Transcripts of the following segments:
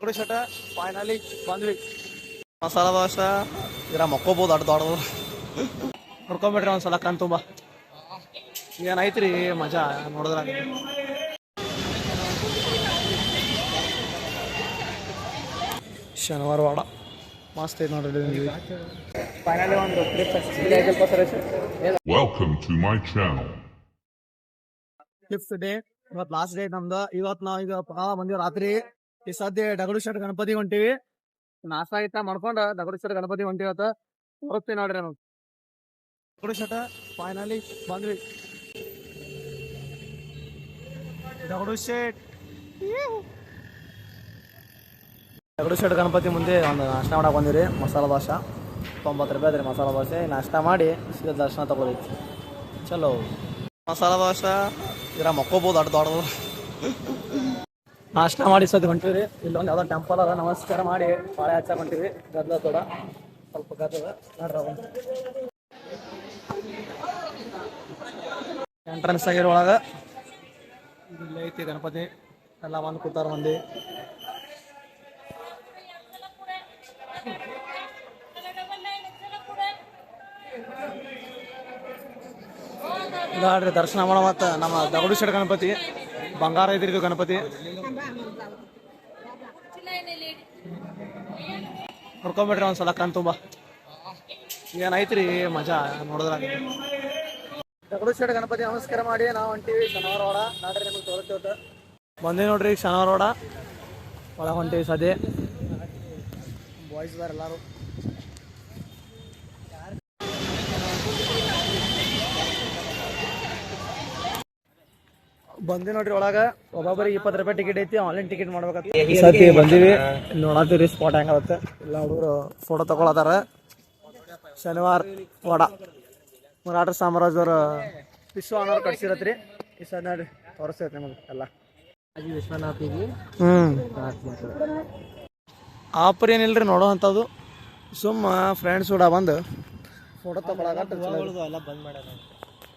ನೋಡಿ ಶಟ ಫೈನಲಿ ಬಂದ್ವಿ. ಮಸಾಲ ದೋಸೆ ಇದ್ರ ಮಕ್ಕೋಬೋದು ಅಡ್ ದೊಡ್ಡದು ನೋಡ್ಕೊಂಬಿಟ್ರಿ ಒಂದ್ಸಲ ಕಣ್ ತುಂಬ ಏನೈತ್ರಿ ಮಜಾ ನೋಡಿದ್ರ. ಶನಿವಾರ ವಾಡ ಮಸ್ತ್ ಐತೆ ನೋಡ್ರಿ. ಫೈನಲಿ ಒಂದು trip Welcome to my channel. Fifth day ಇವತ್ತು ಲಾಸ್ಟ್ ಡೇ ನಮ್ದು. ಇವತ್ತು ನಾವು ಈಗ ಬಂದಿವಿ ರಾತ್ರಿ. ಈ ಸದ್ಯ ಡಗಡು ಶೆಟ್ ಗಣಪತಿ ಹೊಂಟಿವಿ. ನಾಷ್ಟ ಆಯ್ತಾ ಮಾಡ್ಕೊಂಡು ಡಗಡು ಶೆಟ್ ಗಣಪತಿ ಹೊಂಟಿವಿ. ಇವತ್ತು ಹೋಗ್ತೀವಿ ನೋಡ್ರಿ ನಾವು ಡಗಡು ಶೆಟ್ ಫೈನಲಿ ಬಂದ್ವಿ. ಡಗಡು ಶೆಟ್ ಗಣಪತಿ ಮುಂದೆ ಒಂದು ನಾಷ್ಟ ಮಾಡಕ್ಕೆ ಬಂದಿರಿ. ಮಸಾಲ ದೋಸೆ 90 ರೂಪಾಯಿ ಅದ್ರಿ ಮಸಾಲ ದೋಸೆ. ನಾಷ್ಟ ಮಾಡಿ ಸೀದಾ ದರ್ಶನ ತಗೊಳೈತಿ. ಚಲೋ ಮಸಾಲ ದೋಸೆ ಇದ್ರ ಮಕ್ಕೋಬೋದು ಅಡ್ ದೊಡ್ಡದು. ನಾಷ್ಟ ಮಾಡಿ ಸದ್ ಹೊಂಟಿವ್ರಿ. ಇಲ್ಲೊಂದು ಯಾವ್ದೋ ಟೆಂಪಲ್ ಅದ, ನಮಸ್ಕಾರ ಮಾಡಿ ಪಾಳೆ ಹಚ್ಚಾಕ್ ಹೊಂಟಿವಿ. ಗದ್ದಲ ತೋಡ ಸ್ವಲ್ಪ ಗದ್ದಲ ನೋಡ್ರಿ. ಎಂಟ್ರೆನ್ಸ್ ಆಗಿರೋ ಒಳಗ ಇಲ್ಲೇ ಐತಿ ಗಣಪತಿ. ಎಲ್ಲ ಬಂದು ಕೂತಾರ ಮಂದಿ. ಇದಾಡ್ರಿ ದರ್ಶನ ಮಾಡೋ. ಮತ್ತು ನಮ್ಮ ಡಗಡು ಶೆಟ್ ಗಣಪತಿ ಬಂಗಾರ ಇದ್ರಿದು ಗಣಪತಿ ನೋಡ್ಕೊಂಬಿಟ್ರಿ ಒಂದ್ಸಲ ಕಣ್ ತುಂಬ ಏನೈತ್ರಿ ಮಜಾ ನೋಡಿದ್ರ. ಡಗಡು ಶೆಟ್ ಗಣಪತಿ ನಮಸ್ಕಾರ ಮಾಡಿ ನಾವು ಹೊಂಟಿವಿ ಶನಿವಾರ ವಾಡ. ನೋಡ್ರಿ ನಿಮಗೆ ತೋರಿಸ್ತೇವೆ ಬಂದೇ ನೋಡ್ರಿ. ಶನಿವಾರ ವಾಡ ಒಳಗೆ ಹೊಂಟಿವಿ. ಸದ್ಯ ಬಾಯ್ಸ್ ಇದಾರೆ ಎಲ್ಲಾರು. ಬಂದಿ ನೋಡ್ರಿ ಒಳಗ. ಒಬ್ಬೊಬ್ಬರಿಗೆ 20 ರೂಪಾಯಿ ಟಿಕೆಟ್ ಐತಿ. ಆನ್ಲೈನ್ ಟಿಕೆಟ್ ಮಾಡ್ಬೇಕಂತ ಸತಿ ಬಂದಿವಿ. ನೋಡತ್ತೀರಿ ಸ್ಪಾಟ್ ಹೆಂಗತ್ತೆ. ಎಲ್ಲ ಹುಡುಗರು ಫೋಟೋ ತಗೊಳತಾರ. ಶನಿವಾರ ವಾಡ ಮರಾಠ ಸಾಮ್ರಾಜ್ಯದವ್ರ ವಿಶ್ವನವ್ರು ಕಟ್ಸಿರತ್ರಿ. ಈ ಸದ್ ನೋಡ್ರಿ ತೋರಿಸ್ತೈತಿ ನಿಮಗೆ ಎಲ್ಲ. ಆಪರ್ ಏನಿಲ್ರಿ ನೋಡೋ ಅಂಥದ್ದು. ಸುಮ್ಮ ಫ್ರೆಂಡ್ಸ್ ಕೂಡ ಬಂದು ಫೋಟೋ ತಗೊಳಕ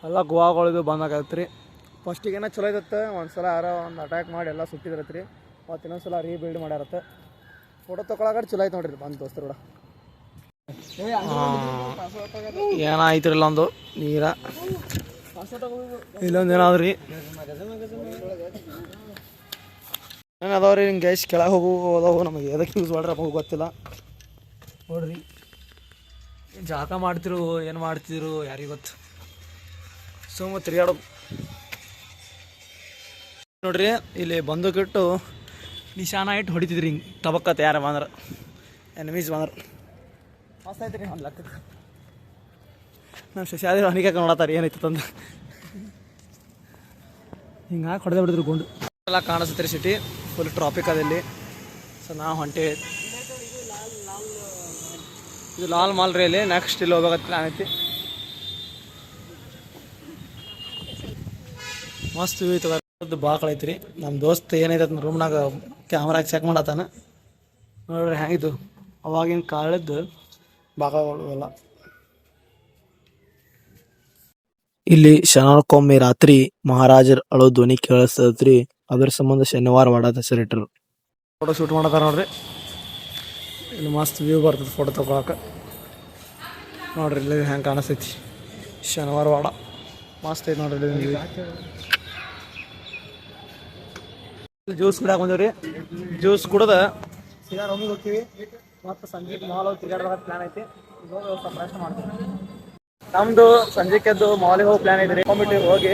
ಎಲ್ಲ ಗೋವಾಗಳಿದು ಬಂದ್ ಆಗತ್ರಿ. ಫಸ್ಟಿಗೇನ ಚಲೋ ಐತತ್ತೆ. ಒಂದ್ಸಲ ಯಾರೋ ಒಂದು ಅಟ್ಯಾಕ್ ಮಾಡಿ ಎಲ್ಲ ಸುಟ್ಟಿದ್ರತ್ರಿ. ಮತ್ತು ಇನ್ನೊಂದ್ಸಲ ರೀಬಿಲ್ಡ್ ಮಾಡ್ಯಾರತ್ತೆ. ಫೋಟೋ ತಗೊಳಕ ಚಲೋ ಐತೆ ನೋಡ್ರಿ ಬಂದು ದೋಸ್ತರು ಕೂಡ. ಏನಾಯ್ತು ಇಲ್ಲೊಂದು ನೀರ ಇಲ್ಲೊಂದು ಏನಾದ್ರಿ ಏನು ಅದಾವ್ರಿ. ಹಿಂಗೆ ಗ್ಯಾಸ್ ಕೆಳಗೆ ಹೋದವು. ನಮಗೆ ಎದಕ್ಕೆ ಯೂಸ್ ಮಾಡ್ರೆ ನಮಗೆ ಗೊತ್ತಿಲ್ಲ ನೋಡ್ರಿ. ಜಾಕ ಮಾಡ್ತಿರು ಏನು ಮಾಡ್ತಿದ್ರು ಯಾರಿಗೆ ಗೊತ್ತು. ಸುಮ್ಮ ತಿರ್ಗಾಡೋದು ನೋಡ್ರಿ. ಇಲ್ಲಿ ಬಂದೂಕಿಟ್ಟು ನಿಶಾನ ಇಟ್ಟು ಹೊಡಿತಿದ್ರಿ ಹಿಂಗೆ ಟಬಕ್ಕತ್ತೆ. ಯಾರ ಬಂದ್ರೆ ಎನಿಮೀಸ್ ಬಂದ್ರೆ ಮಸ್ತ್ ಐತ್ರಿ ಒಂದು ಲೆಕ್ಕಕ್ಕೆ. ನಮ್ಮ ಶಶಾದಿ ಅವನಿಗೆ ನೋಡತ್ತಾರೆ ಏನೈತೆ ತಂದು ಹಿಂಗಾಗಿ ಹೊಡೆದೇ ಬಿಡಿದ್ರು ಗುಂಡು ಎಲ್ಲ ಕಾಣಿಸ್ತೈತ್ರಿ. ಸಿಟಿ ಫುಲ್ ಟ್ರಾಫಿಕ್ ಅದ ಇಲ್ಲಿ. ಸೊ ನಾವು ಹೊಂಟೇವಿ. ಇದು ಲಾಲ್ ಮಾಲ್ ರೀ. ಇಲ್ಲಿ ನೆಕ್ಸ್ಟ್ ಇಲ್ಲಿ ಹೋಗ್ಬೇಕಂತ ಪ್ಲಾನ್ ಐತಿ. ಮಸ್ತ್ ವ್ಯೂ ಐತದ. ಬಾಕಳ ಐತ್ರಿ. ನಮ್ಮ ದೋಸ್ತ್ ಏನೈತೆ ರೂಮ್ನಾಗ ಕ್ಯಾಮ್ರಾಗ ಚೆಕ್ ಮಾಡತ್ತಾನ ನೋಡ್ರಿ. ಹೆಂಗಿದ್ದು ಅವಾಗಿನ ಕಾಲದ್ದು ಬಾಕಗಳು ಎಲ್ಲ. ಇಲ್ಲಿ ಶನಿವಾರಕ್ಕೊಮ್ಮೆ ರಾತ್ರಿ ಮಹಾರಾಜರ ಅಳೋ ಧ್ವನಿ ಕೇಳಿಸ್ತದ್ರಿ. ಅದ್ರ ಸಂಬಂಧ ಶನಿವಾರ ವಾಡ ಹೆಸರಿಟ್ರು. ಫೋಟೋ ಶೂಟ್ ಮಾಡತ್ತಾರ ನೋಡ್ರಿ. ಇಲ್ಲಿ ಮಸ್ತ್ ವ್ಯೂ ಬರ್ತದೆ ಫೋಟೋ ತಗೊಳಕ ನೋಡ್ರಿ. ಇಲ್ಲಿ ಹೆಂಗೆ ಕಾಣಿಸ್ತೈತಿ ಶನಿವಾರ ವಾಡ ಮಸ್ತ್ ಐತಿ ನೋಡ್ರಿ. ಜ್ಯೂಸ್ ಕುಡಿಯಾಕ ಬಂದೇವ್ರಿ. ಜ್ಯೂಸ್ ಕುಡ್ದ ಸೀದಾ ರೂಮಿಗೆ ಹೋಗ್ತೀವಿ. ಮತ್ತು ಸಂಜೆಗೆ ಮಾಲ್ ಹೋಗಿ ತಿರ್ಗಾಡ್ಬೇಕು ಪ್ಲಾನ್ ಐತಿ. ಪ್ರಯತ್ನ ಮಾಡ್ತೀವಿ. ನಮ್ದು ಸಂಜೆಗೆದ್ದು ಮಾಲಿಗೆ ಹೋಗಿ ಪ್ಲಾನ್ ಐತಿ ರೀ. ಹೋಗ್ಬಿಟ್ಟು ಹೋಗಿ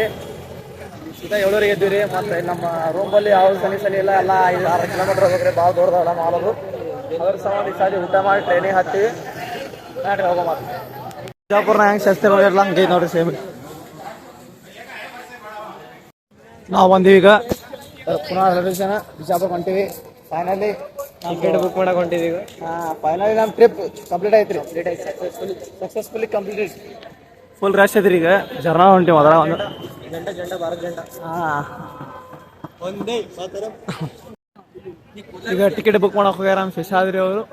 ಸೀದಾ 7 ಎದ್ದೀವಿ ರೀ. ಮತ್ತು ನಮ್ಮ ರೂಮಲ್ಲಿ ಯಾವ್ದು ಸನಿ ಇಲ್ಲ. ಎಲ್ಲ 5-6 ಕಿಲೋಮೀಟ್ರ್ ಹೋಗ್ಬೇಕ್ರಿ. ಭಾಳ ದೊಡ್ಡದಲ್ಲ ಮಾಲದು. ಅದ್ರ ಸಂಬಂಧ ಈ ಸಾರಿ ಊಟ ಮಾಡಿ ಟ್ರೈನಿಗೆ ಹತ್ತೀವಿ. ನೋಡ್ರಿ ಹೋಗೋ ಮಾತು. ಬಿಜಾಪುರ್ನ ಹೆಂಗೆ ಶಸ್ತಿ ಹೋಗಿರಲ್ಲ ಹಂಗೆ ನೋಡ್ರಿ ಸೇಮ್. ನಾವು ಬಂದೀವಿ ಈಗ ಪುನಃ ರಿಲೇಷನ್ ಬಿಜಾಪುರ ಹೊಂಟೀವಿ. ಫೈನಲಿ ಟಿಕೆಟ್ ಬುಕ್ ಮಾಡಕ್ ಹೊಂಟಿದ್ದೀವಿ ಈಗ. ಫೈನಲಿ ನಮ್ಮ ಟ್ರಿಪ್ ಕಂಪ್ಲೀಟ್ ಐತ್ರಿ. Successfully complete. ಫುಲ್ ರಶ್ ಐತ್ರಿ. ಈಗ ಜರ್ನಾ ಹೊಂಟಿವಿ ಅದರ ಒಂದು ಗಂಟೆ 12 ಗಂಟೆ. ಈಗ ಟಿಕೆಟ್ ಬುಕ್ ಮಾಡಕ್ಕೆ ಹೋಗ್ಯಾರ ನಮ್ಮ ಶಶಾದ್ರಿ ಅವರು.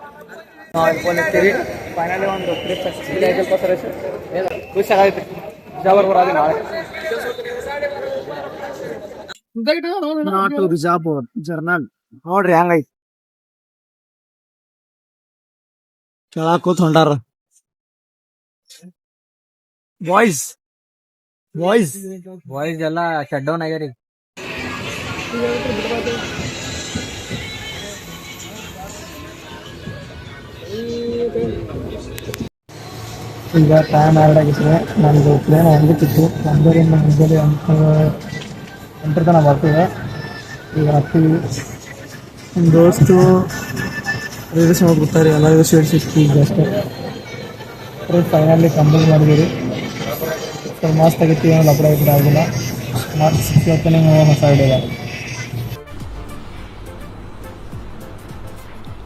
ಫೈನಲಿ ಒಂದು ಟ್ರಿಪ್ ಸಕ್ಸಸ್ಫುಲಿ ಆಯ್ತು. ಖುಷಿ ಆಗೈತ್ರಿ. ಬಿಜಾಪುರ ಬರೋದು ನಾಳೆ. ಬಿಜಾಪುರ ಜರ್ನಲ್ ನೋಡ್ರಿ ಹೆಂಗೈತಿ. ಕೆಳಗ್ ಕೂತ್ ಹೊಂಟಾರ ಬಾಯ್ಸ್ ಬಾಯ್ಸ್ ಬಾಯ್ಸ್ ಎಲ್ಲ ಶಟ್ ಡೌನ್ ಆಗ್ಯಾರಿ. ಈಗ ಟೈಮ್ 2 ಆಗಿದ್ರೆ ನಮ್ದು ಪ್ಲೇನ್ ಹೋಗ್ಬೇಕಿತ್ತು. 1:00 ಮುಂಜಾನೆ 8 ತನಕ ಬರ್ತದೆ. ಈಗ ಹತ್ತೀವಿ. ನಮ್ಮ ದೋಸ್ತು ರೀಲ್ಸ್ ನೋಡ್ಬಿಡ್ತಾರೆ. ಎಲ್ಲರಿಗೂ ಶೇರ್ ಸಿಕ್ತು ಈಗ ಅಷ್ಟೇ. ಫೈನಲಿ ಕಂಪ್ಲೀಟ್ ಮಾಡಿದ್ದೀರಿ. ಸರ್ ಮಸ್ತ್ ಆಗಿತ್ತು. ಏನೋ ಲಪಡ ಇದ್ರೆ ಆಗಿಲ್ಲ. ಮತ್ತೆ ಸಿಕ್ಕಿರ್ತಾನೆ ಹೊಸ ಐಡಿಯಾ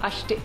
ಅಷ್ಟೇ.